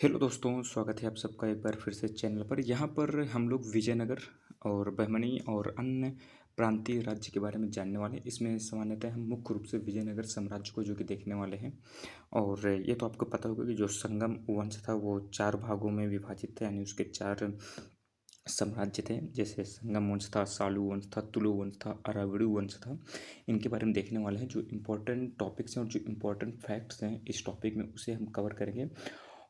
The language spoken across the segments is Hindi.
हेलो दोस्तों, स्वागत है आप सबका एक बार फिर से चैनल पर। यहाँ पर हम लोग विजयनगर और बहमनी और अन्य प्रांतीय राज्य के बारे में जानने वाले हैं। इसमें सामान्यतः हम मुख्य रूप से विजयनगर साम्राज्य को जो कि देखने वाले हैं। और ये तो आपको पता होगा कि जो संगम वंश था वो 4 भागों में विभाजित थे, यानी उसके 4 साम्राज्य थे। जैसे संगम वंश था, सालू वंश था, तुलु वंश था, अरावड़ी वंश था। इनके बारे में देखने वाले हैं। जो इम्पोर्टेंट टॉपिक्स हैं और जो इम्पोर्टेंट फैक्ट्स हैं इस टॉपिक में उसे हम कवर करेंगे।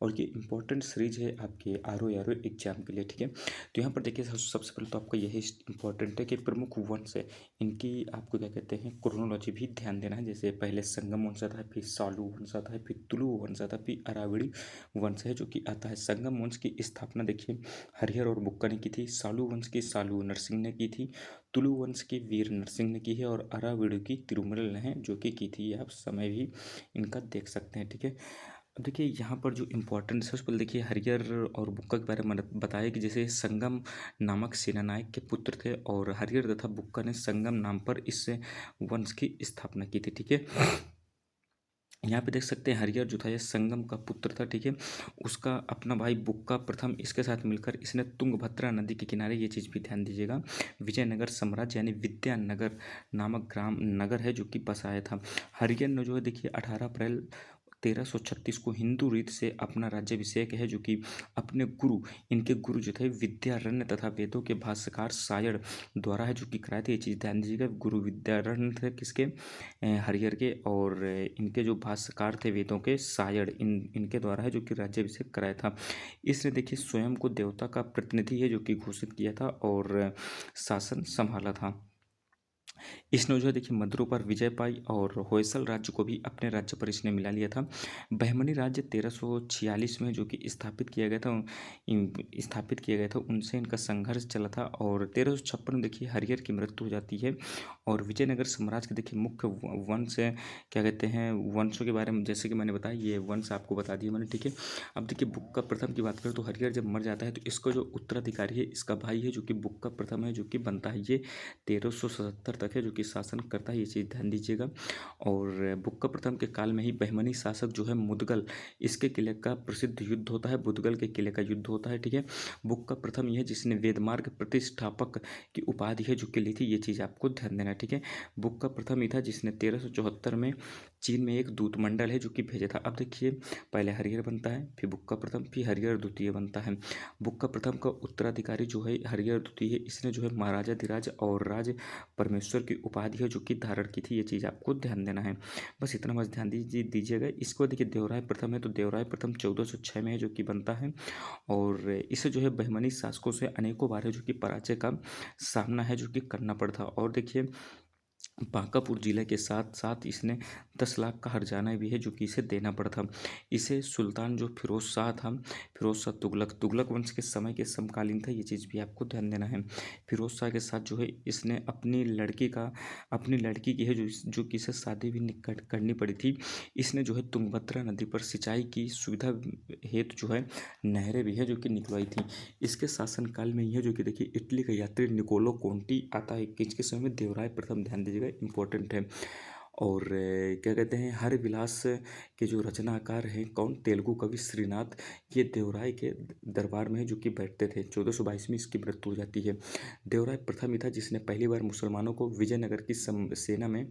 और ये इंपॉर्टेंट सीरीज है आपके आर ओ एग्जाम के लिए, ठीक है। तो यहाँ पर देखिए, सबसे पहले तो आपका यही इंपॉर्टेंट है कि प्रमुख वंश है इनकी आपको क्या कहते हैं क्रोनोलॉजी भी ध्यान देना है। जैसे पहले संगम वंश आता है, फिर सालू वंश आता है, फिर तुलु वंश आता है, फिर अरावड़ी वंश है जो कि आता है। संगम वंश की स्थापना देखिए हरिहर और बुक्का ने की थी। सालू वंश की सालू नरसिंह ने की थी। तुलु वंश की वीर नरसिंह ने की है। और अरावड़ी की तिरुमल ने जो कि की थी। आप समय भी इनका देख सकते हैं, ठीक है। अब देखिए यहाँ पर जो इम्पोर्टेंट है उस पर देखिए हरिहर और बुक्का के बारे में बताया कि जैसे संगम नामक सेनानायक के पुत्र थे और हरिहर तथा बुक्का ने संगम नाम पर इस वंश की स्थापना की थी, ठीक है। यहाँ पे देख सकते हैं हरिहर जो था ये संगम का पुत्र था, ठीक है। उसका अपना भाई बुक्का प्रथम इसके साथ मिलकर इसने तुंगभद्रा नदी के किनारे, ये चीज़ भी ध्यान दीजिएगा, विजयनगर साम्राज्य यानी विद्यानगर नामक ग्राम नगर है जो कि बसाया था। हरिहर ने जो है देखिए 18 अप्रैल 1336 को हिंदू रीत से अपना राज्याभिषेक है जो कि अपने गुरु, इनके गुरु जो थे विद्यारण्य तथा वेदों के भाष्यकार सायण द्वारा है जो कि कराए थे। ये चीज़ ध्यान दीजिएगा, गुरु विद्यारण्य थे किसके, हरिहर के। और इनके जो भाष्यकार थे वेदों के सायण, इनके द्वारा है जो कि राज्याभिषेक कराया था। इसने देखिए स्वयं को देवता का प्रतिनिधि है जो कि घोषित किया था और शासन संभाला था। इसने जो है देखिए मद्रों पर विजय पाई और होयसल राज्य को भी अपने राज्य पर इसने मिला लिया था। बहमनी राज्य 1346 में जो कि स्थापित किया गया था, उनसे इनका संघर्ष चला था। और 1356 में देखिए हरिहर की मृत्यु हो जाती है। और विजयनगर साम्राज्य के देखिए मुख्य वंश क्या कहते हैं वंशों के बारे में जैसे कि मैंने बताया, ये वंश आपको बता दिया मैंने, ठीक है। अब देखिए बुक्का प्रथम की बात करें तो हरिहर जब मर जाता है तो इसका जो उत्तराधिकारी है इसका भाई है जो कि बुक्का प्रथम है जो कि बनता है। ये 1377 तक है जो कि शासन करता है, ये चीज़ ध्यान दीजिएगा। और बुक्का प्रथम के काल में ही बहमनी शासक जो है मुदगल, इसके किले का प्रसिद्ध युद्ध होता है, बुदगल के किले का युद्ध होता है, ठीक है। बुक्का प्रथम यह जिसने वेदमार्ग प्रतिष्ठापक की उपाधि है जो कि ली थी, ये चीज़ आपको ध्यान देना है, ठीक है। बुक्का प्रथम ही था जिसने 1374 में चीन में एक दूत मंडल है जो कि भेजा था। अब देखिए पहले हरिहर बनता है, फिर बुक्का प्रथम, फिर हरिहर द्वितीय बनता है। बुक्का प्रथम का उत्तराधिकारी जो है हरिहर द्वितीय, इसने जो है महाराजा धीराज और राज परमेश्वर की उपाधि है जो कि धारण की थी, ये चीज़ आपको ध्यान देना है। बस इतना बस ध्यान दीजिएगा। इसको देखिए देवराय प्रथम है तो देवराय प्रथम 1406 में है जो कि बनता है। और इसे जो है बहमनी शासकों से अनेकों बार है जो कि पराजय का सामना है जो कि करना पड़ता। और देखिए बांकापुर जिले के साथ साथ इसने 10 लाख का हर्जाना भी है जो कि इसे देना पड़ा था। इसे सुल्तान जो फिरोज शाह था, फिरोज शाह तुगलक, तुगलक वंश के समय के समकालीन था, ये चीज़ भी आपको ध्यान देना है। फिरोज शाह के साथ जो है इसने अपनी लड़की की है जो कि इसे शादी भी करनी पड़ी थी। इसने जो है तुंगभद्रा नदी पर सिंचाई की सुविधा हेतु जो है नहरें भी है जो कि निकलवाई थी। इसके शासनकाल में यह जो कि देखिए इटली का यात्री निकोलो कोंटी आता है किसके समय में, देवराय प्रथम, ध्यान दीजिएगा इंपॉर्टेंट है। और क्या कहते हैं हर विलास के जो रचनाकार हैं कौन, तेलुगु कवि श्रीनाथ, ये देवराय के दरबार में जो कि बैठते थे। 1422 में इसकी मृत्यु हो जाती है। देवराय प्रथम ही था जिसने पहली बार मुसलमानों को विजयनगर की सेना में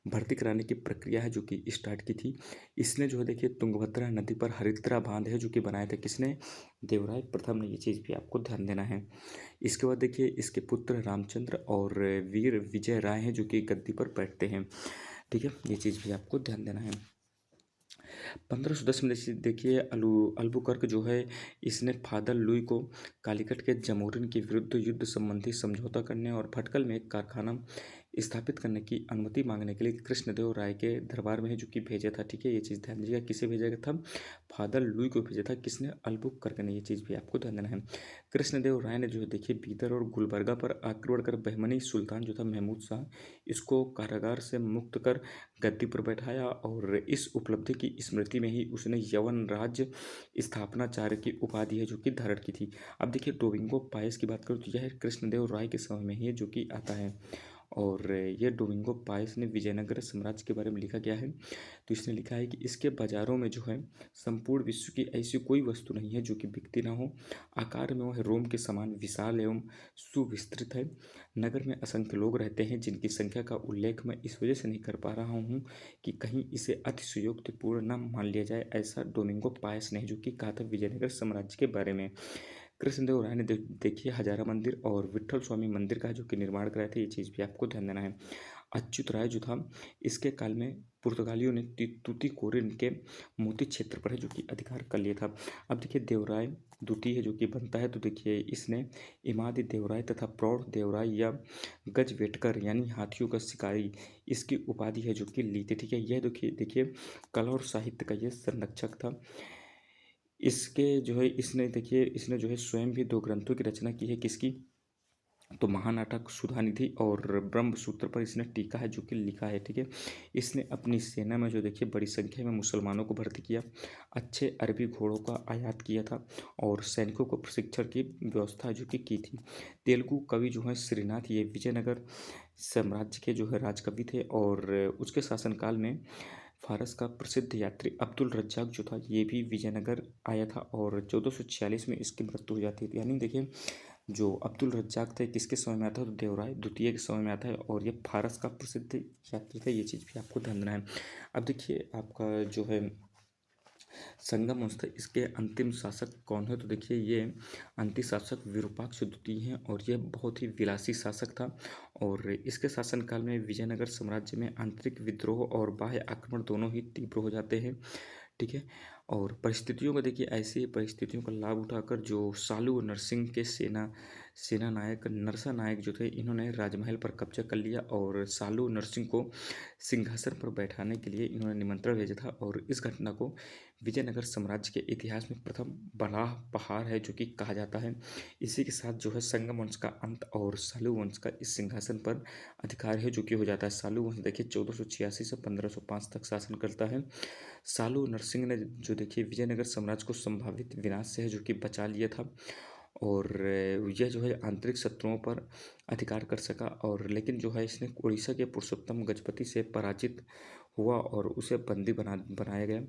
भर्ती कराने की प्रक्रिया है जो कि स्टार्ट की थी। इसने जो है देखिए तुंगभद्रा नदी पर हरित्रा बांध है जो कि बनाए थे, किसने, देवराय प्रथम ने, ये चीज़ भी आपको ध्यान देना है। इसके बाद देखिए इसके पुत्र रामचंद्र और वीर विजय राय हैं जो कि गद्दी पर बैठते हैं, ठीक है। ये चीज़ भी आपको ध्यान देना है। 1510 में देखिए अल्बुकर्क जो है इसने फादर लुई को कालीकट के जमोरिन के विरुद्ध युद्ध संबंधी समझौता करने और भटकल में एक कारखाना स्थापित करने की अनुमति मांगने के लिए कृष्णदेव राय के दरबार में है जो कि भेजा था, ठीक है। ये चीज़ ध्यान दीजिएगा, किसे भेजा गया था, फादर लुई को भेजा था, किसने, अल्बुकर्क ने, ये चीज़ भी आपको ध्यान देना है। कृष्णदेव राय ने जो है देखिए बीदर और गुलबर्गा पर आक्रमण कर बहमनी सुल्तान जो था महमूद शाह, इसको कारागार से मुक्त कर गद्दी पर बैठाया। और इस उपलब्धि की स्मृति में ही उसने यवन राज्य स्थापनाचार्य की उपाधि है जो कि धारण की थी। अब देखिए डोमिंगो पायस की बात करूँ तो यह कृष्णदेव राय के समय में ही है जो कि आता है। और ये डोमिंगो पायस ने विजयनगर साम्राज्य के बारे में लिखा गया है। तो इसने लिखा है कि इसके बाजारों में जो है संपूर्ण विश्व की ऐसी कोई वस्तु नहीं है जो कि बिकती ना हो। आकार में वह रोम के समान विशाल एवं सुविस्तृत है। नगर में असंख्य लोग रहते हैं जिनकी संख्या का उल्लेख मैं इस वजह से नहीं कर पा रहा हूँ कि कहीं इसे अतिशयोक्तिपूर्ण न मान लिया जाए। ऐसा डोमिंगो पायस ने जो कि कहा था विजयनगर साम्राज्य के बारे में। कृष्णदेव राय ने देखिए हजारा मंदिर और विट्ठल स्वामी मंदिर का जो कि निर्माण कराए थे, ये चीज़ भी आपको ध्यान देना है। अच्युत राय जो था इसके काल में पुर्तगालियों ने तूतीकोरिन के मोती क्षेत्र पर है जो कि अधिकार कर लिया था। अब देखिए देवराय द्वितीय है जो कि बनता है, तो देखिए इसने इमादि देवराय तथा प्रौढ़ देवराय या गजवेटकर यानी हाथियों का शिकारी इसकी उपाधि है जो कि ली थी। ठीक है, यह देखिए कला और साहित्य का यह संरक्षक था। इसके जो है इसने देखिए इसने जो है स्वयं भी 2 ग्रंथों की रचना की है। किसकी? तो महानाटक सुधानिधि और ब्रह्मसूत्र पर इसने टीका है जो कि लिखा है। ठीक है, इसने अपनी सेना में जो देखिए बड़ी संख्या में मुसलमानों को भर्ती किया, अच्छे अरबी घोड़ों का आयात किया था और सैनिकों को प्रशिक्षण की व्यवस्था जो कि की थी। तेलुगु कवि जो है श्रीनाथ ये विजयनगर साम्राज्य के जो है राजकवि थे और उसके शासनकाल में फारस का प्रसिद्ध यात्री अब्दुल रज्जाक जो था ये भी विजयनगर आया था और 1446 में इसकी मृत्यु हो जाती थी। यानी देखिए जो अब्दुल रज्जाक थे किसके समय में आता है? तो देवराय द्वितीय के समय में आता है और ये फारस का प्रसिद्ध यात्री था। ये चीज़ भी आपको ध्यान देना है। अब देखिए आपका जो है संगम वंश था, इसके अंतिम शासक कौन है? तो देखिए ये अंतिम शासक विरूपाक्ष द्वितीय हैं और यह बहुत ही विलासी शासक था और इसके शासनकाल में विजयनगर साम्राज्य में आंतरिक विद्रोह और बाह्य आक्रमण दोनों ही तीव्र हो जाते हैं। ठीक है, और परिस्थितियों को देखिए ऐसी परिस्थितियों का लाभ उठाकर जो सालू नरसिंह के सेना नायक नरसा नायक जो थे इन्होंने राजमहल पर कब्जा कर लिया और सालू नरसिंह को सिंहासन पर बैठाने के लिए इन्होंने निमंत्रण भेजा था और इस घटना को विजयनगर साम्राज्य के इतिहास में प्रथम बड़ा पहाड़ है जो कि कहा जाता है। इसी के साथ जो है संगम वंश का अंत और सालू वंश का इस सिंहासन पर अधिकार है जो कि हो जाता है। सालू वंश देखिए 1486 से 1505 तक शासन करता है। सालू नरसिंह ने जो देखिए विजयनगर साम्राज्य को संभावित विनाश से है जो कि बचा लिया था और यह जो है आंतरिक शत्रुओं पर अधिकार कर सका और लेकिन जो है इसने उड़ीसा के पुरुषोत्तम गजपति से पराजित हुआ और उसे बंदी बनाया गया।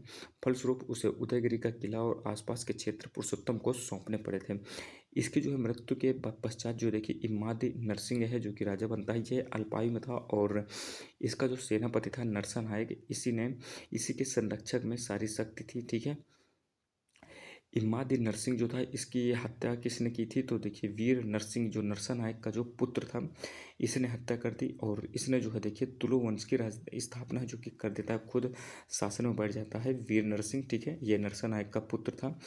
फलस्वरूप उसे उदयगिरी का किला और आसपास के क्षेत्र पुरुषोत्तम को सौंपने पड़े थे। इसकी जो है मृत्यु के पश्चात जो देखिए इमादी नरसिंह है जो कि राजा बनता है। ये अल्पायु में था और इसका जो सेनापति था नरसा नायक इसी के संरक्षक में सारी शक्ति थी। ठीक है, इमादी नरसिंह जो था इसकी हत्या किसने की थी? तो देखिए वीर नरसिंह जो नरसा नायक का जो पुत्र था इसने हत्या कर दी और इसने जो है देखिए तुलु वंश की स्थापना जो कि कर देता है, खुद शासन में बैठ जाता है वीर नरसिंह। ठीक है, ये नरसा नायक का पुत्र था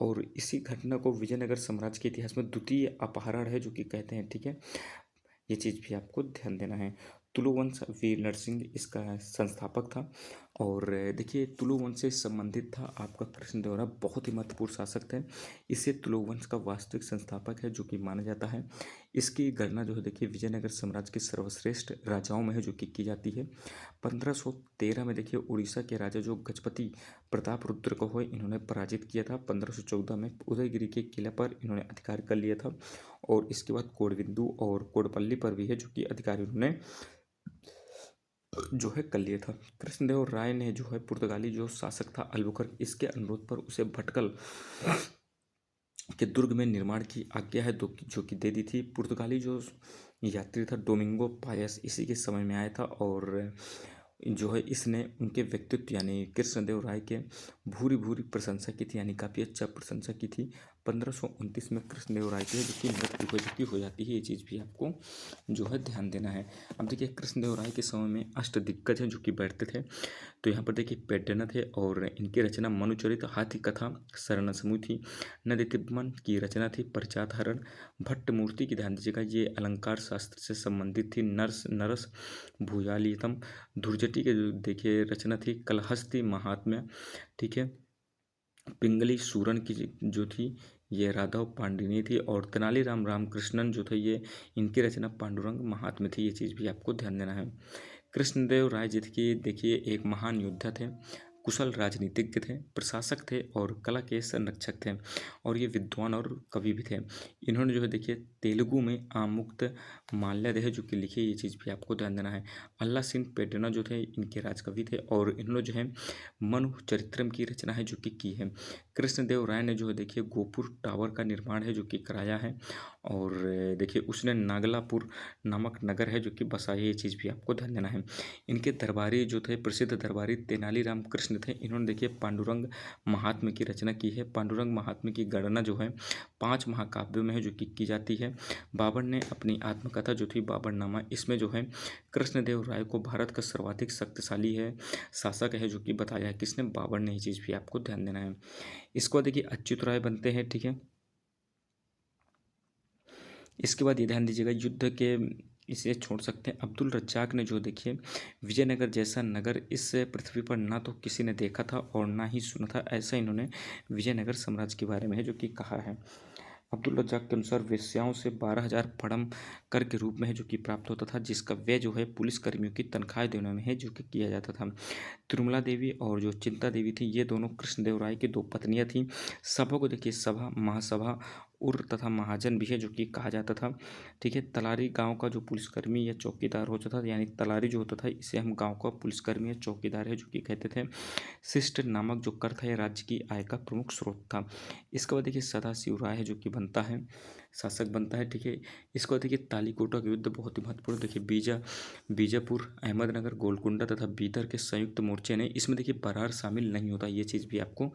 और इसी घटना को विजयनगर साम्राज्य के इतिहास में द्वितीय अपहरण है जो कि कहते हैं। ठीक है, ये चीज़ भी आपको ध्यान देना है। तुलु वंश वीर नरसिंह इसका संस्थापक था और देखिए तुलु वंश से संबंधित था आपका कृष्णदेवराय, बहुत ही महत्वपूर्ण शासक थे। इसे तुलु वंश का वास्तविक संस्थापक है जो कि माना जाता है। इसकी गणना जो है देखिए विजयनगर साम्राज्य के सर्वश्रेष्ठ राजाओं में है जो कि की जाती है। 1513 में देखिए उड़ीसा के राजा जो गजपति प्रताप रुद्र को हुए इन्होंने पराजित किया था। 1514 में उदयगिरी के किले पर इन्होंने अधिकार कर लिया था और इसके बाद कोडविंदु और कोडपल्ली पर भी है जो कि अधिकार इन्होंने जो है कर लिया था। कृष्णदेव राय ने जो है पुर्तगाली जो शासक था अल्बुकर्क इसके अनुरोध पर उसे भटकल के दुर्ग में निर्माण की आज्ञा है जो कि दे दी थी। पुर्तगाली जो यात्री था डोमिंगो पायस इसी के समय में आया था और जो है इसने उनके व्यक्तित्व यानी कृष्णदेव राय के भूरी भूरी प्रशंसा की थी, यानी काफ़ी अच्छा प्रशंसा की थी। 1529 में कृष्णदेव राय की जो कि मृत्यु हो जाती है। ये चीज़ भी आपको जो है ध्यान देना है। अब देखिए कृष्णदेव राय के समय में अष्टदिग्गज हैं जो कि बैठते थे। तो यहाँ पर देखिए पेड्डना थे और इनकी रचना मनुचरित, हाथी कथा, शरण समूह थी। नदितिब्बन की रचना थी परिचात हरण। भट्ट मूर्ति की ध्यान दीजिएगा, ये अलंकार शास्त्र से संबंधित थी। नरस भूयालितम। धुर्जटी के जो देखिए रचना थी कलहस्ती महात्म्य। ठीक है, पिंगली सूरन की जो थी ये राघव पांडिनी थी और तेनालीराम रामकृष्णन जो थे ये इनकी रचना पांडुरंग महात्म्य थी। ये चीज़ भी आपको ध्यान देना है। कृष्णदेव राय जी की देखिए एक महान योद्धा थे। कुशल राजनीतिज्ञ थे, प्रशासक थे और कला के संरक्षक थे और ये विद्वान और कवि भी थे। इन्होंने जो है देखिए तेलुगु में आमुक्त माल्यादेह जो कि लिखी, ये चीज़ भी आपको ध्यान देना है। अल्लाह सिंह पेड्डना जो थे इनके राजकवि थे और इन्होंने जो है मनु चरित्रम की रचना है जो कि की है। कृष्णदेव राय ने जो है देखिए गोपुर टावर का निर्माण है जो कि कराया है और देखिए उसने नागलापुर नामक नगर है जो कि बसाया, ये चीज़ भी आपको ध्यान देना है। इनके दरबारी जो थे प्रसिद्ध दरबारी तेनालीराम कृष्ण थे। इन्होंने देखिए पांडुरंग महात्म्य की रचना की है। पांडुरंग महात्म्य की गणना जो है 5 महाकाव्यों में है जो कि की जाती है। बाबर ने अपनी आत्मकथा जो थी बाबरनामा, इसमें जो है कृष्णदेव राय को भारत का सर्वाधिक शक्तिशाली है शासक है जो कि बताया है किसने, बाबर ने, ये चीज़ भी आपको ध्यान देना है। इसके बाद देखिए अच्युत राय बनते हैं, ठीक है। इसके बाद ये ध्यान दीजिएगा युद्ध के, इसे छोड़ सकते हैं। अब्दुल रज्जाक ने जो देखिए विजयनगर जैसा नगर इस पृथ्वी पर ना तो किसी ने देखा था और ना ही सुना था, ऐसा इन्होंने विजयनगर साम्राज्य के बारे में है जो कि कहा है। अब्दुल रज्जाक के अनुसार वेश्याओं से 12,000 फड़म कर के रूप में है जो कि प्राप्त होता था, जिसका व्यय जो है पुलिस कर्मियों की तनख्वाह देने में है जो कि किया जाता था। तिरुमला देवी और जो चिंता देवी थी, ये दोनों कृष्णदेव राय की 2 पत्नियां थीं। सभा को देखिए सभा, महासभा, उर तथा महाजन भी है जो कि कहा जाता था, ठीक है। तलारी गांव का जो पुलिसकर्मी या चौकीदार होता था, यानी तलारी जो होता था इसे हम गांव का पुलिसकर्मी या चौकीदार है जो कि कहते थे। शिष्ट नामक जो कर था यह राज्य की आय का प्रमुख स्रोत था। इसके बाद देखिए सदाशिव राय है जो कि बनता है, शासक बनता है, ठीक है। इसके बाद देखिए तालीकोटा का युद्ध बहुत ही महत्वपूर्ण, देखिए बीजापुर, अहमदनगर, गोलकुंडा तथा बीदर के संयुक्त मोर्चे ने, इसमें देखिए बरार शामिल नहीं होता, ये चीज़ भी आपको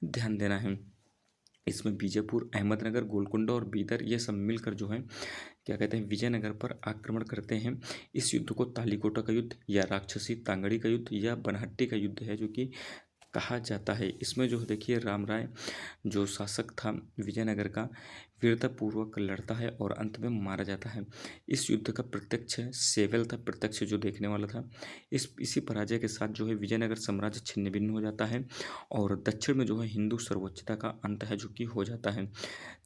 ध्यान देना है। इसमें बीजापुर, अहमदनगर, गोलकुंडा और बीदर ये सब मिलकर जो है क्या कहते हैं विजयनगर पर आक्रमण करते हैं। इस युद्ध को तालीकोटा का युद्ध या राक्षसी तांगड़ी का युद्ध या बनहट्टी का युद्ध है जो कि कहा जाता है। इसमें जो देखिए राम राय जो शासक था विजयनगर का, वीरतापूर्वक लड़ता है और अंत में मारा जाता है। इस युद्ध का प्रत्यक्ष सेवल था, प्रत्यक्ष जो देखने वाला था। इसी पराजय के साथ जो है विजयनगर साम्राज्य छिन्न भिन्न हो जाता है और दक्षिण में जो है हिंदू सर्वोच्चता का अंत है जो कि हो जाता है।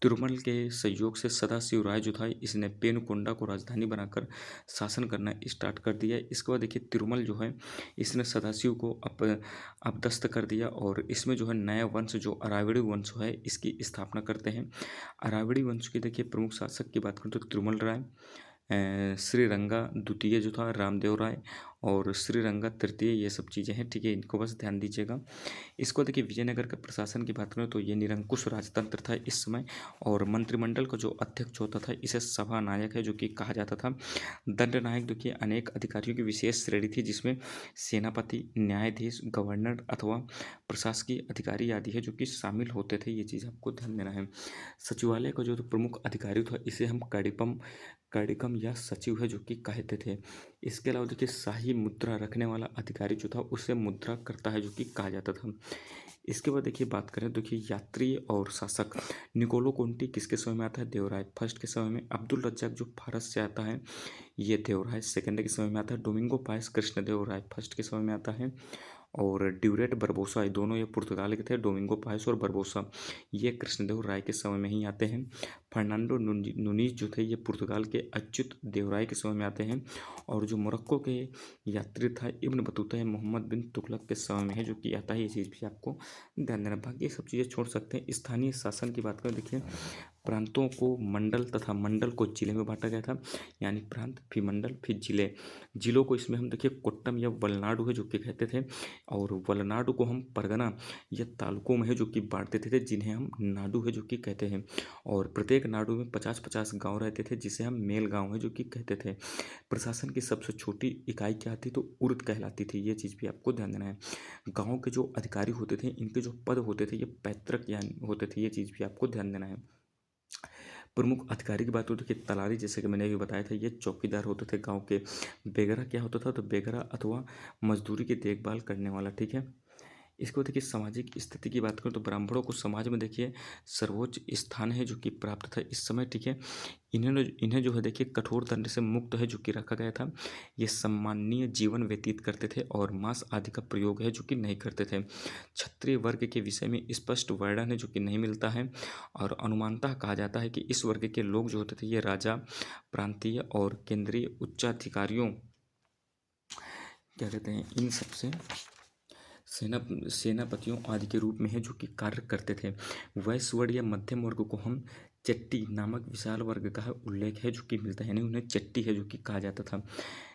तिरुमल के सहयोग से सदाशिव राय जो था इसने पेनुकोंडा को राजधानी बनाकर शासन करना स्टार्ट कर दिया। इसके बाद देखिए तिरुमल जो है इसने सदाशिव को अपदस्थ कर दिया और इसमें जो है नया वंश जो अरावड़ी वंश है इसकी स्थापना करते हैं। अरावड़ी वंश के देखिए प्रमुख शासक की बात करें तो तिरुमल राय, श्रीरंगा द्वितीय जो था रामदेव राय और श्रीरंगा तृतीय, ये सब चीज़ें हैं, ठीक है। इनको बस ध्यान दीजिएगा। इसको देखिए विजयनगर के प्रशासन की बात करें तो ये निरंकुश राजतंत्र था इस समय और मंत्रिमंडल का जो अध्यक्ष होता था इसे सभा नायक है जो कि कहा जाता था। दंड नायक देखिए अनेक अधिकारियों की विशेष श्रेणी थी जिसमें सेनापति, न्यायाधीश, गवर्नर अथवा प्रशासकीय अधिकारी आदि है जो कि शामिल होते थे, ये चीज़ आपको ध्यान देना है। सचिवालय का जो प्रमुख अधिकारी था इसे हम कड़िकम या सचिव है जो कि कहते थे। इसके अलावा देखिए शाही मुद्रा रखने वाला अधिकारी जो था उसे मुद्रा करता है जो कि कहा जाता था। इसके बाद देखिए बात करें तो देखिए यात्री और शासक, निकोलो कोंटी किसके समय में आता है, देवराय फर्स्ट के समय में। अब्दुल रज्जाक जो फारस से आता है ये देवराय सेकंड के समय में आता है। डोमिंगो पायस कृष्णदेव राय फर्स्ट के समय में आता है और ड्यूरेट बरबोसा, ये दोनों ये पुर्तगाल के थे, डोमिंगो पायस और बरबोसा ये कृष्णदेव राय के समय में ही आते हैं। फर्नांडो नुनीज जो थे ये पुर्तगाल के अच्युत देवराय के समय में आते हैं और जो मोरक्को के यात्री था इब्न बतूता है मोहम्मद बिन तुगलक के समय में है जो कि आता है, ये चीज़ भी आपको ध्यान देना। बाकी ये सब चीज़ें छोड़ सकते हैं। स्थानीय शासन की बात करें देखिए प्रांतों को मंडल तथा मंडल को जिले में बांटा गया था, यानी प्रांत फिर मंडल फिर जिले। जिलों को इसमें हम देखिए कोट्टम या वलनाडु है जो कि कहते थे और वलनाडु को हम परगना या तालुकों में है जो कि बांट देते थे जिन्हें हम नाडु है जो कि कहते हैं और प्रत्येक नाडु में 50-50 गांव रहते थे जिसे हम मेल गांव है जो कि कहते थे। प्रशासन की सबसे छोटी इकाई क्या थी तो उर्द कहलाती थी, ये चीज़ भी आपको ध्यान देना है। गाँव के जो अधिकारी होते थे इनके जो पद होते थे ये पैतृक यानी होते थे, ये चीज़ भी आपको ध्यान देना है। प्रमुख अधिकारी की बात हो तो कि तलारी, जैसे कि मैंने अभी बताया था, ये चौकीदार होते थे गांव के। बेगरा क्या होता था तो बेगरा अथवा मजदूरी की देखभाल करने वाला, ठीक है। इसको देखिए सामाजिक स्थिति की बात करें तो ब्राह्मणों को समाज में देखिए सर्वोच्च स्थान है जो कि प्राप्त था इस समय, ठीक है। इन्हें जो है देखिए कठोर दंड से मुक्त है जो कि रखा गया था। ये सम्माननीय जीवन व्यतीत करते थे और मांस आदि का प्रयोग है जो कि नहीं करते थे। क्षत्रिय वर्ग के विषय में स्पष्ट वर्णन है जो कि नहीं मिलता है और अनुमानतः कहा जाता है कि इस वर्ग के लोग जो होते थे ये राजा, प्रांतीय और केंद्रीय उच्चाधिकारियों क्या कहते हैं इन सबसे सेनापतियों आदि के रूप में है जो कि कार्य करते थे। वैश्य वर्ग या मध्यम वर्ग को हम चट्टी नामक विशाल वर्ग का उल्लेख है जो कि मिलता है, यानी उन्हें चट्टी है जो कि कहा जाता था।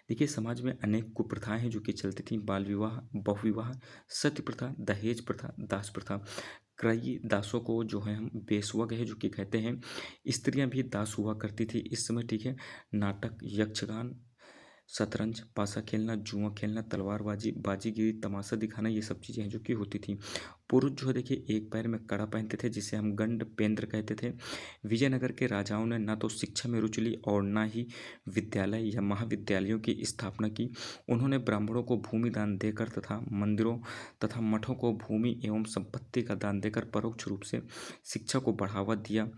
देखिए समाज में अनेक कुप्रथाएं हैं जो कि चलती थी। बाल विवाह, बहुविवाह, सती प्रथा, दहेज प्रथा, दास प्रथा। कई दासों को जो है हम बेसुआ है जो कि कहते हैं। स्त्रियां भी दास हुआ करती थी इस समय, ठीक है। नाटक, यक्षगान, शतरंज, पासा खेलना, जुआ खेलना, तलवारबाजी, बाजीगिरी, तमाशा दिखाना, ये सब चीज़ें हैं जो कि होती थी। पुरुष जो है देखिए एक पैर में कड़ा पहनते थे जिसे हम गंड पेंद्र कहते थे। विजयनगर के राजाओं ने ना तो शिक्षा में रुचि ली और ना ही विद्यालय या महाविद्यालयों की स्थापना की। उन्होंने ब्राह्मणों को भूमि दान देकर तथा मंदिरों तथा मठों को भूमि एवं संपत्ति का दान देकर परोक्ष रूप से शिक्षा को बढ़ावा दिया।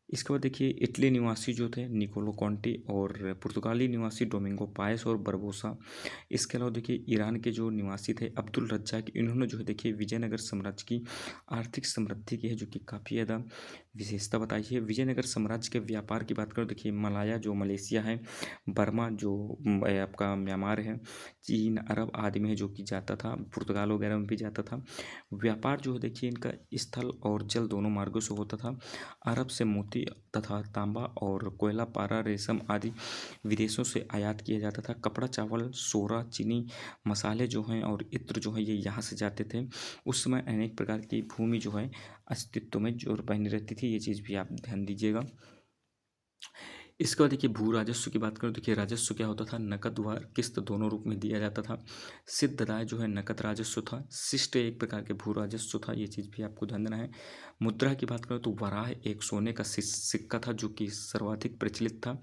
इसके बाद देखिए इटली निवासी जो थे निकोलो कॉन्टी और पुर्तगाली निवासी डोमिंगो पायस और बरबोसा। इसके अलावा देखिए ईरान के जो निवासी थे अब्दुल रज्जाक, इन्होंने जो है देखिए विजयनगर साम्राज्य की आर्थिक समृद्धि की है जो कि काफ़ी ज़्यादा विशेषता बताई है। विजयनगर साम्राज्य के व्यापार की बात करो, देखिए मलाया जो मलेशिया है, बर्मा जो आपका म्यांमार है, चीन, अरब आदि में है जो कि जाता था, पुर्तगाल वगैरह में भी जाता था। व्यापार जो है देखिए इनका स्थल और जल दोनों मार्गों से होता था। अरब से मोती तथा तांबा और कोयला, पारा, रेशम आदि विदेशों से आयात किया जाता था। कपड़ा, चावल, सोरा, चीनी, मसाले जो हैं और इत्र जो है ये यहाँ से जाते थे। उस समय अनेक प्रकार की भूमि जो है अस्तित्व में जो बनी रहती थी, ये चीज़ भी आप ध्यान दीजिएगा। इसके बाद देखिए भू राजस्व की बात करें, देखिए राजस्व क्या होता था, नकद व किस्त दोनों रूप में दिया जाता था। सिद्धदाय जो है नकद राजस्व था। शिष्ट एक प्रकार के भू राजस्व था, ये चीज़ भी आपको ध्यान देना है। मुद्रा की बात करें तो वराह एक सोने का सिक्का था जो कि सर्वाधिक प्रचलित था।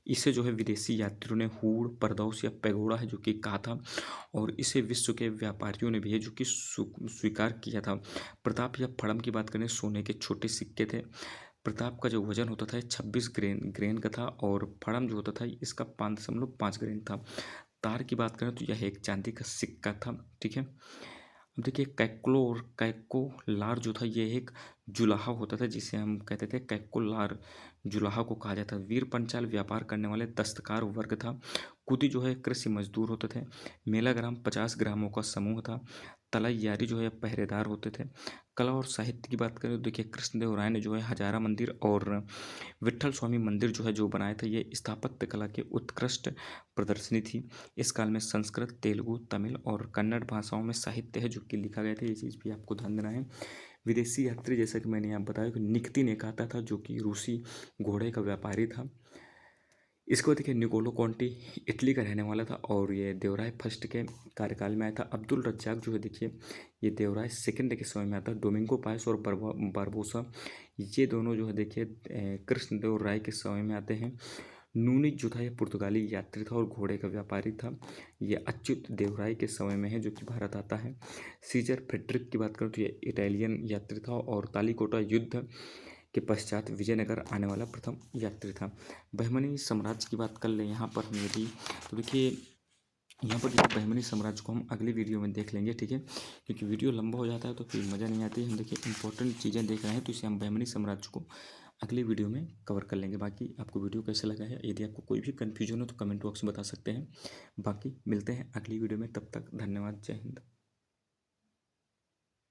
इसे जो है विदेशी यात्रियों ने हूड़, परदौस या पैगोड़ा है जो कि कहा था, और इसे विश्व के व्यापारियों ने भी है जो कि स्वीकार किया था। प्रताप या फड़म की बात करें, सोने के छोटे सिक्के थे। प्रताप का जो वजन होता था 26 ग्रेन का था, और फड़म जो होता था इसका 5.5 ग्रेन था। तार की बात करें तो यह एक चांदी का सिक्का था, ठीक है। अब देखिए कैक्लो और कैकोलार जो था ये एक जुलाहा होता था जिसे हम कहते थे कैकोलार, जुलाहा को कहा जाता है। वीर पंचाल व्यापार करने वाले दस्तकार वर्ग था। कुदी जो है कृषि मजदूर होते थे। मेला ग्राम 50 ग्रामों का समूह था। तलैयारी जो है पहरेदार होते थे। कला और साहित्य की बात करें तो देखिए कृष्णदेव राय ने जो है हजारा मंदिर और विट्ठल स्वामी मंदिर जो है जो बनाए थे, ये स्थापत्य कला की उत्कृष्ट प्रदर्शनी थी। इस काल में संस्कृत, तेलुगु, तमिल और कन्नड़ भाषाओं में साहित्य है जो कि लिखा गया था, ये चीज़ भी आपको ध्यान देना है। विदेशी यात्री जैसा कि मैंने आप बताया कि निक्तिन एक आता था जो कि रूसी घोड़े का व्यापारी था। इसको देखिए निकोलो कॉन्टी इटली का रहने वाला था और ये देवराय फर्स्ट के कार्यकाल में आया था। अब्दुल रज्जाक जो है देखिए ये देवराय सेकंड के समय में आता है। डोमिंगो पायस और बारबोसा ये दोनों जो है देखिए कृष्णदेव राय के समय में आते हैं। नूनिक जो था ये पुर्तगाली यात्री था और घोड़े का व्यापारी था। ये अच्युत देवराय के समय में है जो कि भारत आता है। सीजर फ्रेडरिक की बात करें तो ये इटालियन यात्री था और तालिकोटा युद्ध के पश्चात विजयनगर आने वाला प्रथम यात्री था। बहमनी साम्राज्य की बात कर लें यहाँ पर हम यदि, तो देखिए यहाँ पर देखिए बहमनी साम्राज्य को हम अगली वीडियो में देख लेंगे, ठीक है। क्योंकि वीडियो लंबा हो जाता है तो फिर मज़ा नहीं आती। हम देखिए इंपॉर्टेंट चीज़ें देख रहे हैं तो इसे हम बहमनी साम्राज्य को अगली वीडियो में कवर कर लेंगे। बाकी आपको वीडियो कैसे लगा है, यदि आपको कोई भी कन्फ्यूजन हो तो कमेंट बॉक्स में बता सकते हैं। बाकी मिलते हैं अगली वीडियो में, तब तक धन्यवाद, जय हिंद।